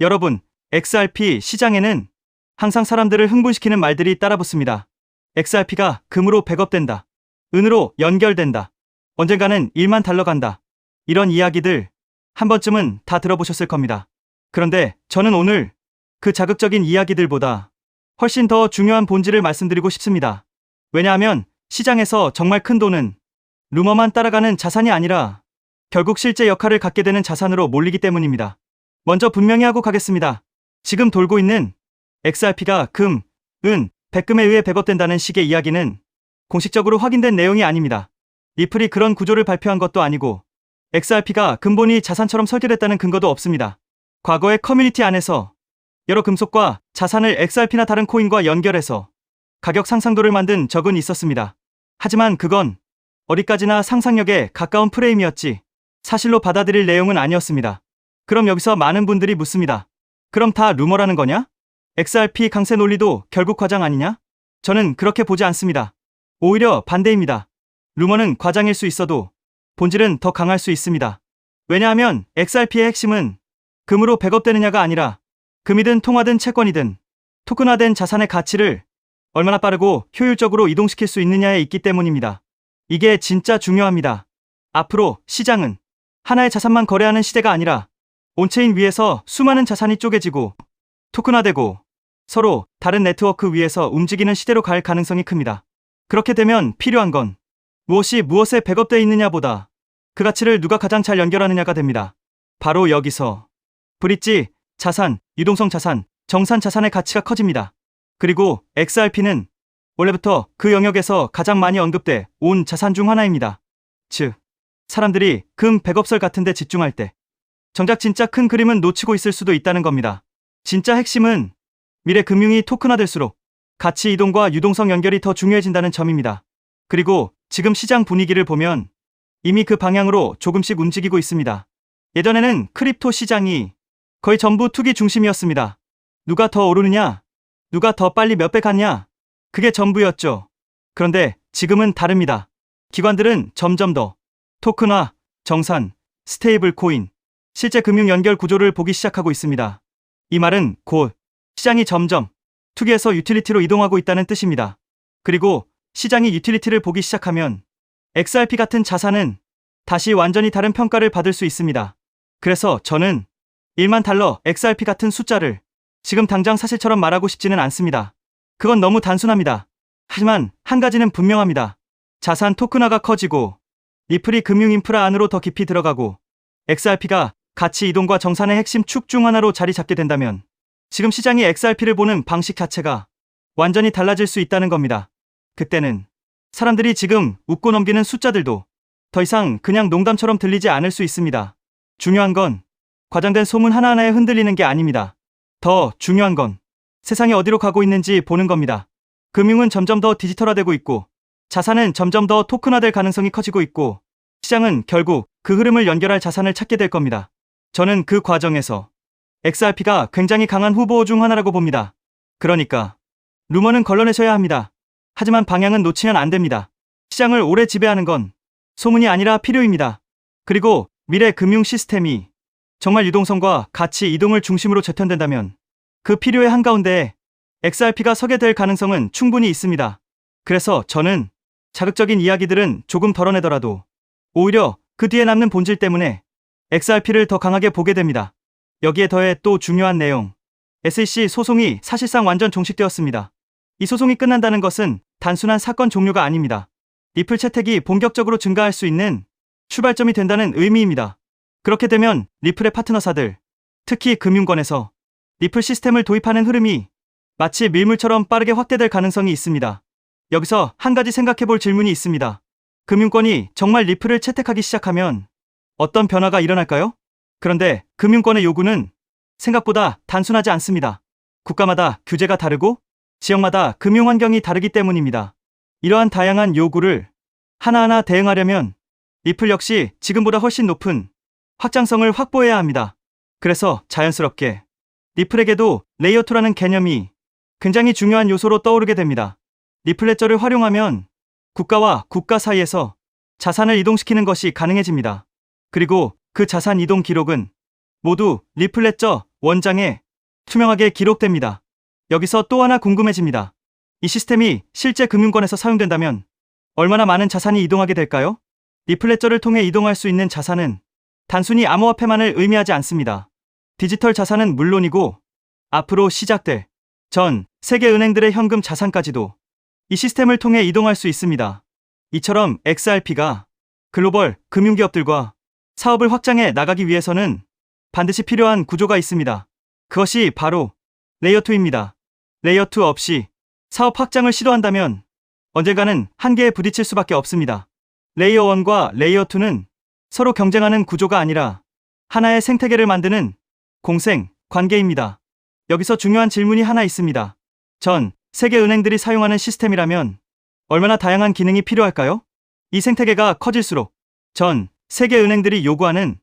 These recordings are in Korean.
여러분, XRP 시장에는 항상 사람들을 흥분시키는 말들이 따라붙습니다. XRP가 금으로 백업된다. 은으로 연결된다. 언젠가는 1만 달러 간다. 이런 이야기들 한 번쯤은 다 들어보셨을 겁니다. 그런데 저는 오늘 그 자극적인 이야기들보다 훨씬 더 중요한 본질을 말씀드리고 싶습니다. 왜냐하면 시장에서 정말 큰 돈은 루머만 따라가는 자산이 아니라 결국 실제 역할을 갖게 되는 자산으로 몰리기 때문입니다. 먼저 분명히 하고 가겠습니다. 지금 돌고 있는 XRP가 금, 은, 백금에 의해 백업된다는 식의 이야기는 공식적으로 확인된 내용이 아닙니다. 리플이 그런 구조를 발표한 것도 아니고 XRP가 근본이 자산처럼 설계됐다는 근거도 없습니다. 과거의 커뮤니티 안에서 여러 금속과 자산을 XRP나 다른 코인과 연결해서 가격 상상도를 만든 적은 있었습니다. 하지만 그건 어디까지나 상상력에 가까운 프레임이었지 사실로 받아들일 내용은 아니었습니다. 그럼 여기서 많은 분들이 묻습니다. 그럼 다 루머라는 거냐? XRP 강세 논리도 결국 과장 아니냐? 저는 그렇게 보지 않습니다. 오히려 반대입니다. 루머는 과장일 수 있어도 본질은 더 강할 수 있습니다. 왜냐하면 XRP의 핵심은 금으로 백업되느냐가 아니라 금이든 통화든 채권이든 토큰화된 자산의 가치를 얼마나 빠르고 효율적으로 이동시킬 수 있느냐에 있기 때문입니다. 이게 진짜 중요합니다. 앞으로 시장은 하나의 자산만 거래하는 시대가 아니라 온체인 위에서 수많은 자산이 쪼개지고 토큰화되고 서로 다른 네트워크 위에서 움직이는 시대로 갈 가능성이 큽니다. 그렇게 되면 필요한 건 무엇이 무엇에 백업되어 있느냐보다 그 가치를 누가 가장 잘 연결하느냐가 됩니다. 바로 여기서 브릿지, 자산, 유동성 자산, 정산 자산의 가치가 커집니다. 그리고 XRP는 원래부터 그 영역에서 가장 많이 언급돼 온 자산 중 하나입니다. 즉, 사람들이 금 백업설 같은데 집중할 때 정작 진짜 큰 그림은 놓치고 있을 수도 있다는 겁니다. 진짜 핵심은 미래 금융이 토큰화될수록 가치 이동과 유동성 연결이 더 중요해진다는 점입니다. 그리고 지금 시장 분위기를 보면 이미 그 방향으로 조금씩 움직이고 있습니다. 예전에는 크립토 시장이 거의 전부 투기 중심이었습니다. 누가 더 오르느냐? 누가 더 빨리 몇 배 갔냐? 그게 전부였죠. 그런데 지금은 다릅니다. 기관들은 점점 더 토큰화, 정산, 스테이블 코인, 실제 금융 연결 구조를 보기 시작하고 있습니다. 이 말은 곧 시장이 점점 투기에서 유틸리티로 이동하고 있다는 뜻입니다. 그리고 시장이 유틸리티를 보기 시작하면 XRP 같은 자산은 다시 완전히 다른 평가를 받을 수 있습니다. 그래서 저는 1만 달러 XRP 같은 숫자를 지금 당장 사실처럼 말하고 싶지는 않습니다. 그건 너무 단순합니다. 하지만 한 가지는 분명합니다. 자산 토큰화가 커지고 리플이 금융 인프라 안으로 더 깊이 들어가고 XRP가 가치 이동과 정산의 핵심 축 중 하나로 자리 잡게 된다면 지금 시장이 XRP를 보는 방식 자체가 완전히 달라질 수 있다는 겁니다. 그때는 사람들이 지금 웃고 넘기는 숫자들도 더 이상 그냥 농담처럼 들리지 않을 수 있습니다. 중요한 건 과장된 소문 하나하나에 흔들리는 게 아닙니다. 더 중요한 건 세상이 어디로 가고 있는지 보는 겁니다. 금융은 점점 더 디지털화되고 있고 자산은 점점 더 토큰화될 가능성이 커지고 있고 시장은 결국 그 흐름을 연결할 자산을 찾게 될 겁니다. 저는 그 과정에서 XRP가 굉장히 강한 후보 중 하나라고 봅니다. 그러니까 루머는 걸러내셔야 합니다. 하지만 방향은 놓치면 안 됩니다. 시장을 오래 지배하는 건 소문이 아니라 필요입니다. 그리고 미래 금융 시스템이 정말 유동성과 가치 이동을 중심으로 재편된다면 그 필요의 한가운데에 XRP가 서게 될 가능성은 충분히 있습니다. 그래서 저는 자극적인 이야기들은 조금 덜어내더라도 오히려 그 뒤에 남는 본질 때문에 XRP를 더 강하게 보게 됩니다. 여기에 더해 또 중요한 내용. SEC 소송이 사실상 완전 종식되었습니다. 이 소송이 끝난다는 것은 단순한 사건 종료가 아닙니다. 리플 채택이 본격적으로 증가할 수 있는 출발점이 된다는 의미입니다. 그렇게 되면 리플의 파트너사들, 특히 금융권에서 리플 시스템을 도입하는 흐름이 마치 밀물처럼 빠르게 확대될 가능성이 있습니다. 여기서 한 가지 생각해볼 질문이 있습니다. 금융권이 정말 리플을 채택하기 시작하면 어떤 변화가 일어날까요? 그런데 금융권의 요구는 생각보다 단순하지 않습니다. 국가마다 규제가 다르고 지역마다 금융 환경이 다르기 때문입니다. 이러한 다양한 요구를 하나하나 대응하려면 리플 역시 지금보다 훨씬 높은 확장성을 확보해야 합니다. 그래서 자연스럽게 리플에게도 레이어2라는 개념이 굉장히 중요한 요소로 떠오르게 됩니다. 리플레저를 활용하면 국가와 국가 사이에서 자산을 이동시키는 것이 가능해집니다. 그리고 그 자산 이동 기록은 모두 리플 레저 원장에 투명하게 기록됩니다. 여기서 또 하나 궁금해집니다. 이 시스템이 실제 금융권에서 사용된다면 얼마나 많은 자산이 이동하게 될까요? 리플 레저를 통해 이동할 수 있는 자산은 단순히 암호화폐만을 의미하지 않습니다. 디지털 자산은 물론이고 앞으로 시작될 전 세계 은행들의 현금 자산까지도 이 시스템을 통해 이동할 수 있습니다. 이처럼 XRP가 글로벌 금융기업들과 사업을 확장해 나가기 위해서는 반드시 필요한 구조가 있습니다. 그것이 바로 레이어 2입니다. 레이어 2 없이 사업 확장을 시도한다면 언젠가는 한계에 부딪힐 수밖에 없습니다. 레이어 1과 레이어 2는 서로 경쟁하는 구조가 아니라 하나의 생태계를 만드는 공생 관계입니다. 여기서 중요한 질문이 하나 있습니다. 전 세계 은행들이 사용하는 시스템이라면 얼마나 다양한 기능이 필요할까요? 이 생태계가 커질수록 전 세계 은행들이 요구하는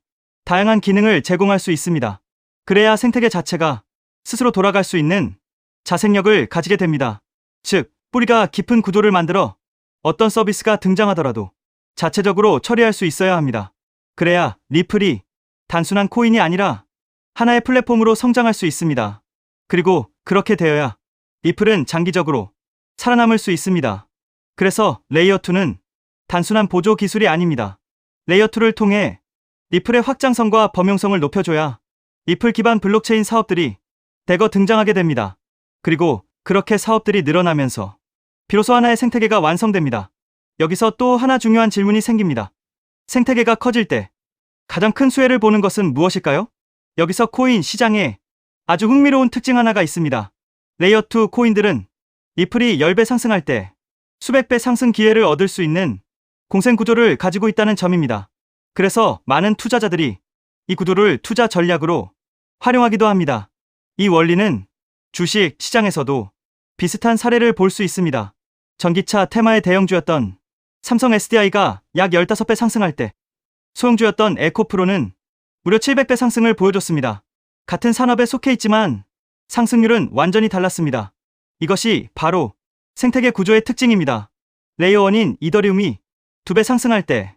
다양한 기능을 제공할 수 있습니다. 그래야 생태계 자체가 스스로 돌아갈 수 있는 자생력을 가지게 됩니다. 즉, 뿌리가 깊은 구조를 만들어 어떤 서비스가 등장하더라도 자체적으로 처리할 수 있어야 합니다. 그래야 리플이 단순한 코인이 아니라 하나의 플랫폼으로 성장할 수 있습니다. 그리고 그렇게 되어야 리플은 장기적으로 살아남을 수 있습니다. 그래서 레이어 2는 단순한 보조 기술이 아닙니다. 레이어 2를 통해 리플의 확장성과 범용성을 높여줘야 리플 기반 블록체인 사업들이 대거 등장하게 됩니다. 그리고 그렇게 사업들이 늘어나면서 비로소 하나의 생태계가 완성됩니다. 여기서 또 하나 중요한 질문이 생깁니다. 생태계가 커질 때 가장 큰 수혜를 보는 것은 무엇일까요? 여기서 코인 시장에 아주 흥미로운 특징 하나가 있습니다. 레이어 2 코인들은 리플이 10배 상승할 때 수백 배 상승 기회를 얻을 수 있는 공생 구조를 가지고 있다는 점입니다. 그래서 많은 투자자들이 이 구도를 투자 전략으로 활용하기도 합니다. 이 원리는 주식 시장에서도 비슷한 사례를 볼 수 있습니다. 전기차 테마의 대형주였던 삼성 SDI가 약 15배 상승할 때 소형주였던 에코프로는 무려 700배 상승을 보여줬습니다. 같은 산업에 속해 있지만 상승률은 완전히 달랐습니다. 이것이 바로 생태계 구조의 특징입니다. 레이어 1인 이더리움이 2배 상승할 때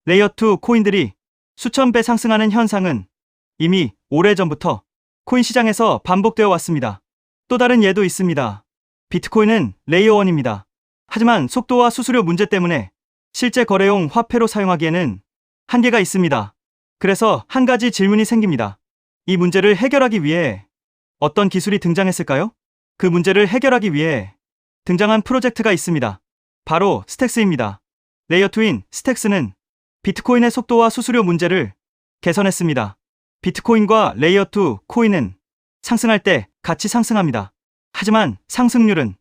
레이어 2 코인들이 수천 배 상승하는 현상은 이미 오래전부터 코인 시장에서 반복되어 왔습니다. 또 다른 예도 있습니다. 비트코인은 레이어 1입니다. 하지만 속도와 수수료 문제 때문에 실제 거래용 화폐로 사용하기에는 한계가 있습니다. 그래서 한 가지 질문이 생깁니다. 이 문제를 해결하기 위해 어떤 기술이 등장했을까요? 그 문제를 해결하기 위해 등장한 프로젝트가 있습니다. 바로 스택스입니다. 레이어 2인 스택스는 비트코인의 속도와 수수료 문제를 개선했습니다. 비트코인과 레이어 2 코인은 상승할 때 같이 상승합니다. 하지만 상승률은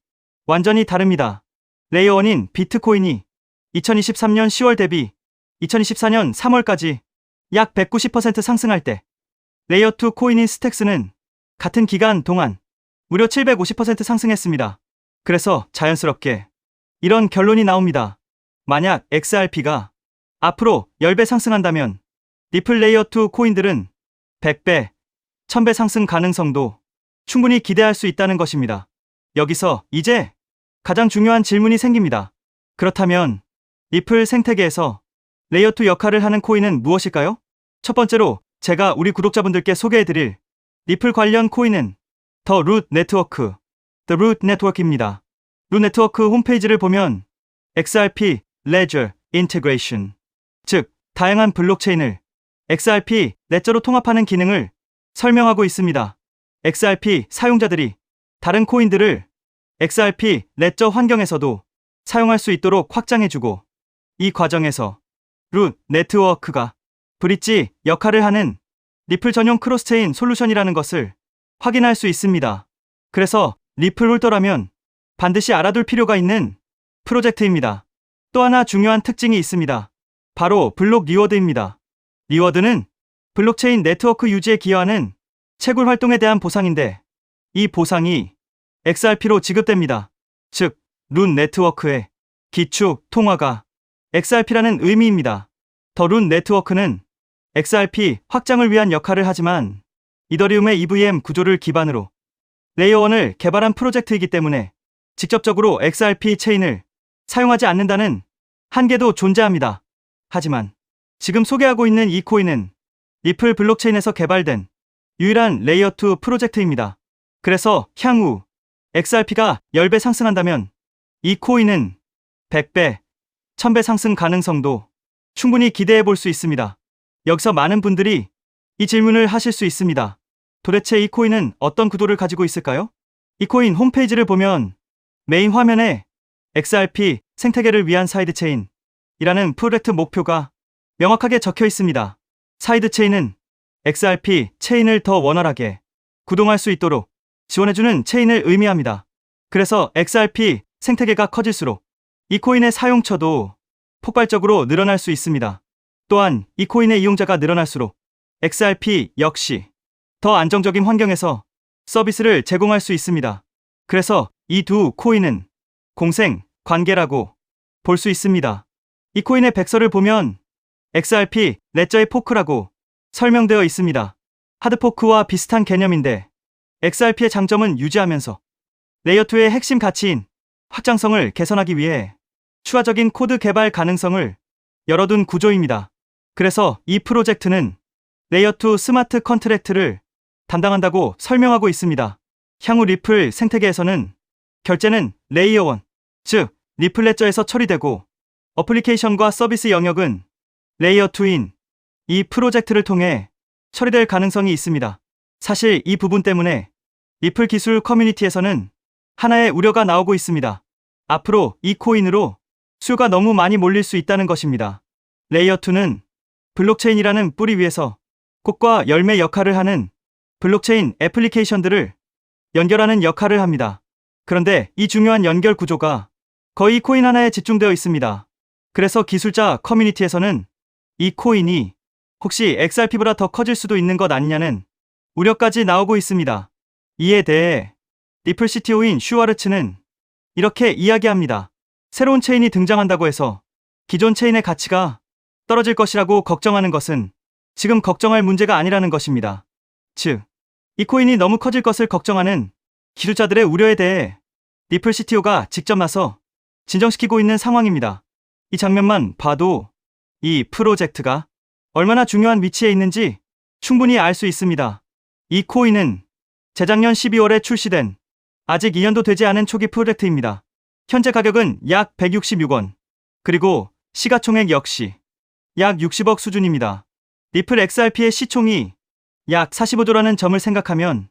완전히 다릅니다. 레이어 1인 비트코인이 2023년 10월 대비 2024년 3월까지 약 190% 상승할 때 레이어 2 코인인 스택스는 같은 기간 동안 무려 750% 상승했습니다. 그래서 자연스럽게 이런 결론이 나옵니다. 만약 XRP가 앞으로 10배 상승한다면 리플 레이어 2 코인들은 100배, 1000배 상승 가능성도 충분히 기대할 수 있다는 것입니다. 여기서 이제 가장 중요한 질문이 생깁니다. 그렇다면 리플 생태계에서 레이어 2 역할을 하는 코인은 무엇일까요? 첫 번째로 제가 우리 구독자분들께 소개해드릴 리플 관련 코인은 더 루트 네트워크, The Root Network입니다. 루트 네트워크 홈페이지를 보면 XRP Ledger Integration, 즉 다양한 블록체인을 XRP 레저로 통합하는 기능을 설명하고 있습니다. XRP 사용자들이 다른 코인들을 XRP 레저 환경에서도 사용할 수 있도록 확장해주고, 이 과정에서 루트 네트워크가 브릿지 역할을 하는 리플 전용 크로스체인 솔루션이라는 것을 확인할 수 있습니다. 그래서 리플 홀더라면 반드시 알아둘 필요가 있는 프로젝트입니다. 또 하나 중요한 특징이 있습니다. 바로 블록 리워드입니다. 리워드는 블록체인 네트워크 유지에 기여하는 채굴 활동에 대한 보상인데, 이 보상이 XRP로 지급됩니다. 즉, 루트 네트워크의 기축 통화가 XRP라는 의미입니다. 더 루트 네트워크는 XRP 확장을 위한 역할을 하지만 이더리움의 EVM 구조를 기반으로 레이어 1을 개발한 프로젝트이기 때문에 직접적으로 XRP 체인을 사용하지 않는다는 한계도 존재합니다. 하지만 지금 소개하고 있는 이 코인은 리플 블록체인에서 개발된 유일한 레이어 2 프로젝트입니다. 그래서 향후 XRP가 10배 상승한다면 이 코인은 100배, 1000배 상승 가능성도 충분히 기대해 볼 수 있습니다. 여기서 많은 분들이 이 질문을 하실 수 있습니다. 도대체 이 코인은 어떤 구도를 가지고 있을까요? 이 코인 홈페이지를 보면 메인 화면에 XRP 생태계를 위한 사이드체인이라는 프로젝트 목표가 명확하게 적혀 있습니다. 사이드체인은 XRP 체인을 더 원활하게 구동할 수 있도록 지원해주는 체인을 의미합니다. 그래서 XRP 생태계가 커질수록 이 코인의 사용처도 폭발적으로 늘어날 수 있습니다. 또한 이 코인의 이용자가 늘어날수록 XRP 역시 더 안정적인 환경에서 서비스를 제공할 수 있습니다. 그래서 이 두 코인은 공생 관계라고 볼 수 있습니다. 이 코인의 백서를 보면 XRP 레저의 포크라고 설명되어 있습니다. 하드포크와 비슷한 개념인데 XRP의 장점은 유지하면서 레이어2의 핵심 가치인 확장성을 개선하기 위해 추가적인 코드 개발 가능성을 열어둔 구조입니다. 그래서 이 프로젝트는 레이어2 스마트 컨트랙트를 담당한다고 설명하고 있습니다. 향후 리플 생태계에서는 결제는 레이어 1, 즉 리플 레저에서 처리되고 어플리케이션과 서비스 영역은 레이어 2인 이 프로젝트를 통해 처리될 가능성이 있습니다. 사실 이 부분 때문에 리플 기술 커뮤니티에서는 하나의 우려가 나오고 있습니다. 앞으로 이 코인으로 수요가 너무 많이 몰릴 수 있다는 것입니다. 레이어 2는 블록체인이라는 뿌리 위에서 꽃과 열매 역할을 하는 블록체인 애플리케이션들을 연결하는 역할을 합니다. 그런데 이 중요한 연결 구조가 거의 코인 하나에 집중되어 있습니다. 그래서 기술자 커뮤니티에서는 이 코인이 혹시 XRP보다 더 커질 수도 있는 것 아니냐는 우려까지 나오고 있습니다. 이에 대해 리플 CTO인 슈와르츠는 이렇게 이야기합니다. 새로운 체인이 등장한다고 해서 기존 체인의 가치가 떨어질 것이라고 걱정하는 것은 지금 걱정할 문제가 아니라는 것입니다. 즉, 이 코인이 너무 커질 것을 걱정하는 기술자들의 우려에 대해 리플 CTO가 직접 나서 진정시키고 있는 상황입니다. 이 장면만 봐도 이 프로젝트가 얼마나 중요한 위치에 있는지 충분히 알 수 있습니다. 이 코인은 재작년 12월에 출시된 아직 2년도 되지 않은 초기 프로젝트입니다. 현재 가격은 약 166원, 그리고 시가총액 역시 약 60억 수준입니다. 리플 XRP의 시총이 약 45조라는 점을 생각하면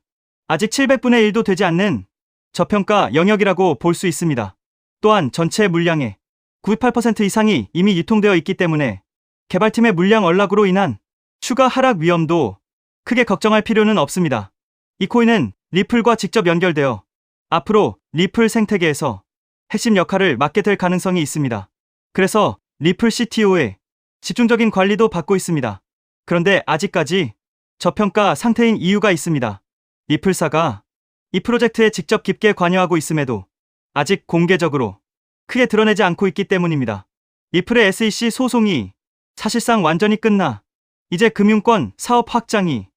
아직 700분의 1도 되지 않는 저평가 영역이라고 볼 수 있습니다. 또한 전체 물량의 98% 이상이 이미 유통되어 있기 때문에 개발팀의 물량 언락으로 인한 추가 하락 위험도 크게 걱정할 필요는 없습니다. 이 코인은 리플과 직접 연결되어 앞으로 리플 생태계에서 핵심 역할을 맡게 될 가능성이 있습니다. 그래서 리플 CTO의 집중적인 관리도 받고 있습니다. 그런데 아직까지 저평가 상태인 이유가 있습니다. 리플사가 이 프로젝트에 직접 깊게 관여하고 있음에도 아직 공개적으로 크게 드러내지 않고 있기 때문입니다. 리플의 SEC 소송이 사실상 완전히 끝나 이제 금융권 사업 확장이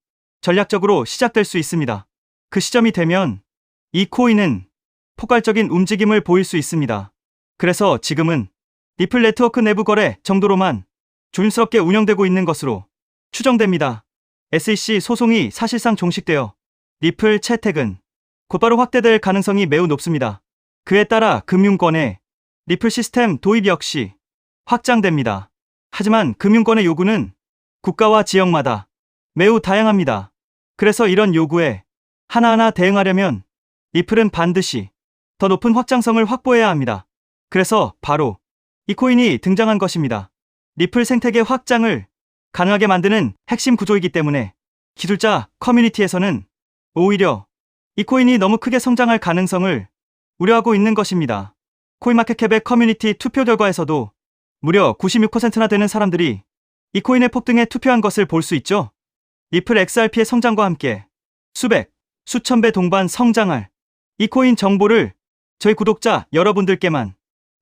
전략적으로 시작될 수 있습니다. 그 시점이 되면 이 코인은 폭발적인 움직임을 보일 수 있습니다. 그래서 지금은 리플 네트워크 내부 거래 정도로만 조심스럽게 운영되고 있는 것으로 추정됩니다. SEC 소송이 사실상 종식되어 리플 채택은 곧바로 확대될 가능성이 매우 높습니다. 그에 따라 금융권의 리플 시스템 도입 역시 확장됩니다. 하지만 금융권의 요구는 국가와 지역마다 매우 다양합니다. 그래서 이런 요구에 하나하나 대응하려면 리플은 반드시 더 높은 확장성을 확보해야 합니다. 그래서 바로 이 코인이 등장한 것입니다. 리플 생태계 확장을 가능하게 만드는 핵심 구조이기 때문에 기술자 커뮤니티에서는 오히려 이 코인이 너무 크게 성장할 가능성을 우려하고 있는 것입니다. 코인마켓캡의 커뮤니티 투표 결과에서도 무려 96%나 되는 사람들이 이 코인의 폭등에 투표한 것을 볼 수 있죠. 리플 XRP의 성장과 함께 수백, 수천 배 동반 성장할 이 코인 정보를 저희 구독자 여러분들께만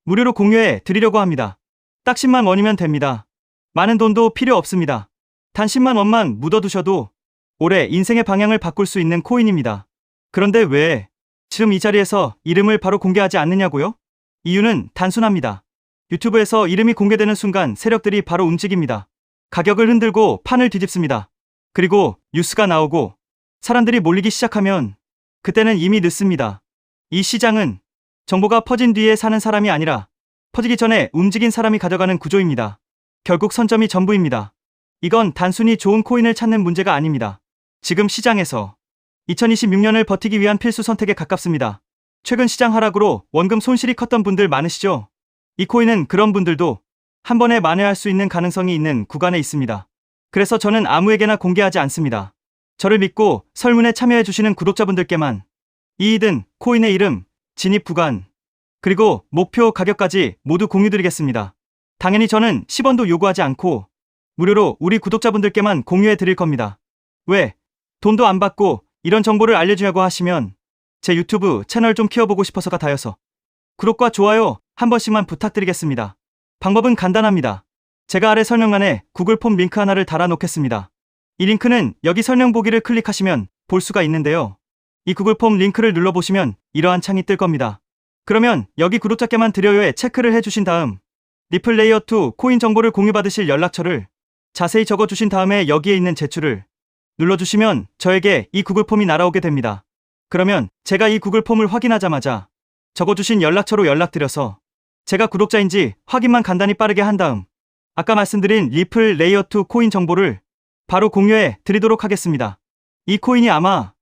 무료로 공유해 드리려고 합니다. 딱 10만 원이면 됩니다. 많은 돈도 필요 없습니다. 단 10만 원만 묻어두셔도 올해 인생의 방향을 바꿀 수 있는 코인입니다. 그런데 왜 지금 이 자리에서 이름을 바로 공개하지 않느냐고요? 이유는 단순합니다. 유튜브에서 이름이 공개되는 순간 세력들이 바로 움직입니다. 가격을 흔들고 판을 뒤집습니다. 그리고 뉴스가 나오고 사람들이 몰리기 시작하면 그때는 이미 늦습니다. 이 시장은 정보가 퍼진 뒤에 사는 사람이 아니라 퍼지기 전에 움직인 사람이 가져가는 구조입니다. 결국 선점이 전부입니다. 이건 단순히 좋은 코인을 찾는 문제가 아닙니다. 지금 시장에서 2026년을 버티기 위한 필수 선택에 가깝습니다. 최근 시장 하락으로 원금 손실이 컸던 분들 많으시죠? 이 코인은 그런 분들도 한 번에 만회할 수 있는 가능성이 있는 구간에 있습니다. 그래서 저는 아무에게나 공개하지 않습니다. 저를 믿고 설문에 참여해주시는 구독자분들께만 이익은 코인의 이름, 진입 구간, 그리고 목표 가격까지 모두 공유드리겠습니다. 당연히 저는 10원도 요구하지 않고 무료로 우리 구독자분들께만 공유해 드릴 겁니다. 왜? 돈도 안 받고 이런 정보를 알려주냐고 하시면 제 유튜브 채널 좀 키워보고 싶어서가 다여서 구독과 좋아요 한 번씩만 부탁드리겠습니다. 방법은 간단합니다. 제가 아래 설명란에 구글 폼 링크 하나를 달아 놓겠습니다. 이 링크는 여기 설명 보기를 클릭하시면 볼 수가 있는데요. 이 구글 폼 링크를 눌러보시면 이러한 창이 뜰 겁니다. 그러면 여기 구독자께만 드려요에 체크를 해주신 다음 리플 레이어 2 코인 정보를 공유받으실 연락처를 자세히 적어주신 다음에 여기에 있는 제출을 눌러주시면 저에게 이 구글 폼이 날아오게 됩니다. 그러면 제가 이 구글 폼을 확인하자마자 적어주신 연락처로 연락드려서 제가 구독자인지 확인만 간단히 빠르게 한 다음 아까 말씀드린 리플 레이어 2 코인 정보를 바로 공유해 드리도록 하겠습니다. 이 코인이 아마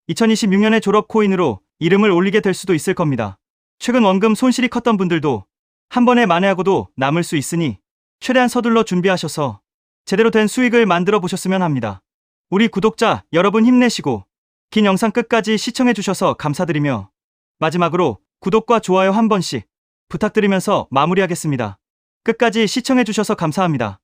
2026년의 졸업 코인으로 이름을 올리게 될 수도 있을 겁니다. 최근 원금 손실이 컸던 분들도 한 번에 만회하고도 남을 수 있으니 최대한 서둘러 준비하셔서 제대로 된 수익을 만들어 보셨으면 합니다. 우리 구독자 여러분 힘내시고 긴 영상 끝까지 시청해 주셔서 감사드리며 마지막으로 구독과 좋아요 한 번씩 부탁드리면서 마무리하겠습니다. 끝까지 시청해 주셔서 감사합니다.